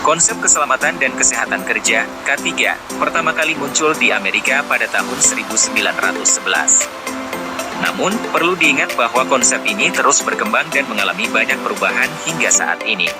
Konsep keselamatan dan kesehatan kerja, K3, pertama kali muncul di Amerika pada tahun 1911. Namun, perlu diingat bahwa konsep ini terus berkembang dan mengalami banyak perubahan hingga saat ini.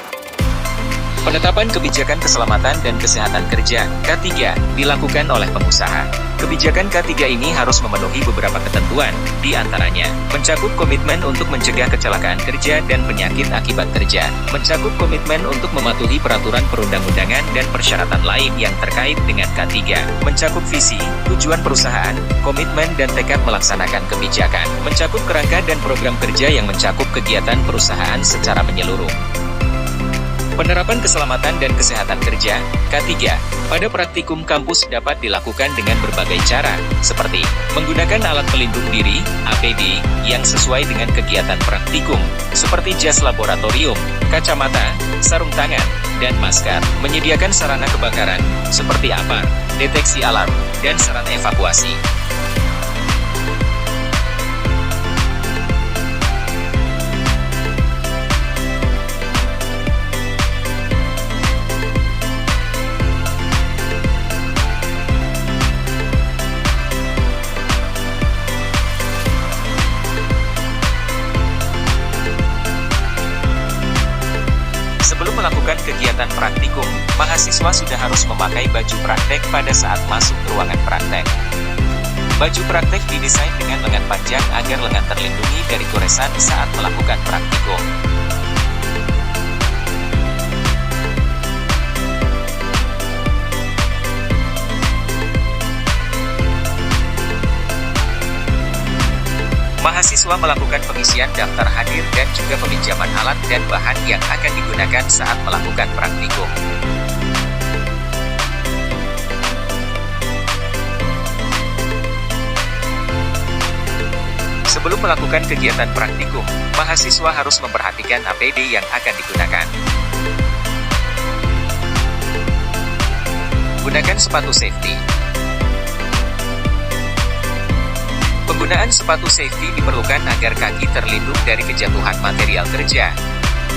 Penetapan kebijakan keselamatan dan kesehatan kerja, K3, dilakukan oleh pengusaha. Kebijakan K3 ini harus memenuhi beberapa ketentuan, di antaranya, mencakup komitmen untuk mencegah kecelakaan kerja dan penyakit akibat kerja, mencakup komitmen untuk mematuhi peraturan perundang-undangan dan persyaratan lain yang terkait dengan K3, mencakup visi, tujuan perusahaan, komitmen dan tekad melaksanakan kebijakan, mencakup kerangka dan program kerja yang mencakup kegiatan perusahaan secara menyeluruh. Penerapan keselamatan dan kesehatan kerja, K3, pada praktikum kampus dapat dilakukan dengan berbagai cara, seperti menggunakan alat pelindung diri, APD, yang sesuai dengan kegiatan praktikum, seperti jas laboratorium, kacamata, sarung tangan, dan masker, menyediakan sarana kebakaran, seperti APAR, deteksi alarm, dan sarana evakuasi. Sebelum melakukan kegiatan praktikum, mahasiswa sudah harus memakai baju praktek pada saat masuk ke ruangan praktek. Baju praktek didesain dengan lengan panjang agar lengan terlindungi dari goresan saat melakukan praktikum. Mahasiswa melakukan pengisian daftar hadir dan juga peminjaman alat dan bahan yang akan digunakan saat melakukan praktikum. Sebelum melakukan kegiatan praktikum, mahasiswa harus memperhatikan APD yang akan digunakan. Gunakan sepatu safety. Penggunaan sepatu safety diperlukan agar kaki terlindung dari kejatuhan material kerja,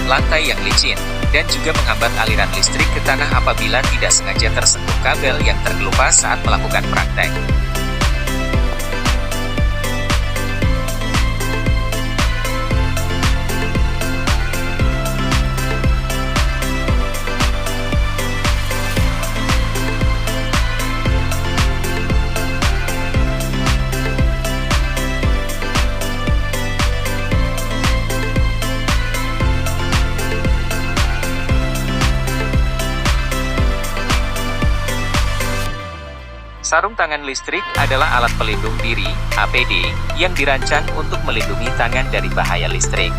lantai yang licin, dan juga menghambat aliran listrik ke tanah apabila tidak sengaja tersentuh kabel yang terkelupas saat melakukan praktek. Sarung tangan listrik adalah alat pelindung diri, APD, yang dirancang untuk melindungi tangan dari bahaya listrik.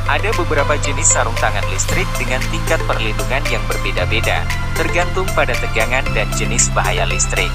Ada beberapa jenis sarung tangan listrik dengan tingkat perlindungan yang berbeda-beda, tergantung pada tegangan dan jenis bahaya listrik.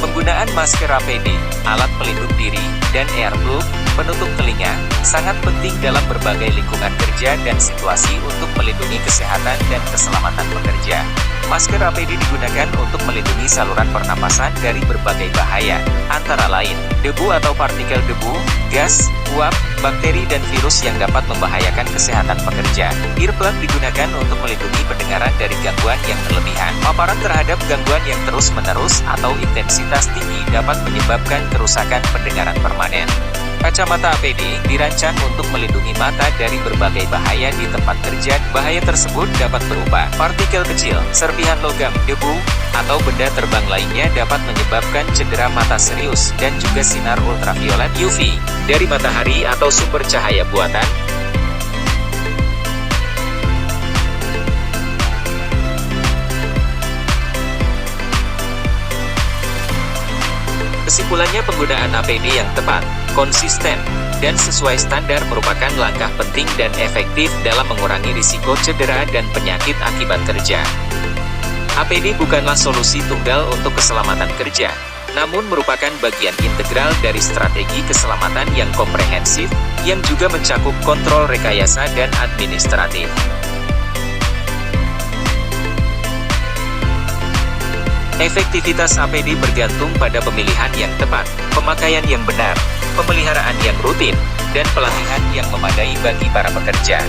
Penggunaan masker APD, alat pelindung diri, dan earplug, penutup telinga, sangat penting dalam berbagai lingkungan kerja dan situasi untuk melindungi kesehatan dan keselamatan pekerja. Masker APD digunakan untuk melindungi saluran pernapasan dari berbagai bahaya, antara lain, debu atau partikel debu, gas, uap, bakteri dan virus yang dapat membahayakan kesehatan pekerja. Earplug digunakan untuk melindungi pendengaran dari gangguan yang berlebihan. Paparan terhadap gangguan yang terus-menerus atau intensitas tinggi dapat menyebabkan kerusakan pendengaran permanen. Kacamata APD dirancang untuk melindungi mata dari berbagai bahaya di tempat kerja. Bahaya tersebut dapat berupa partikel kecil, serpihan logam, debu, atau benda terbang lainnya dapat menyebabkan cedera mata serius, dan juga sinar ultraviolet UV dari matahari atau sumber cahaya buatan. Kesimpulannya, penggunaan APD yang tepat, konsisten, dan sesuai standar merupakan langkah penting dan efektif dalam mengurangi risiko cedera dan penyakit akibat kerja. APD bukanlah solusi tunggal untuk keselamatan kerja, namun merupakan bagian integral dari strategi keselamatan yang komprehensif, yang juga mencakup kontrol rekayasa dan administratif. Efektivitas APD bergantung pada pemilihan yang tepat, pemakaian yang benar, pemeliharaan yang rutin, dan pelatihan yang memadai bagi para pekerja.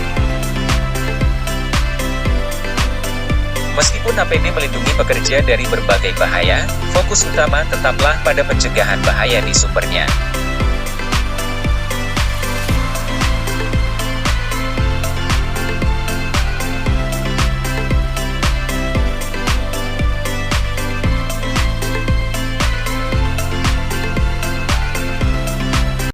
Meskipun APD melindungi pekerja dari berbagai bahaya, fokus utama tetaplah pada pencegahan bahaya di sumbernya.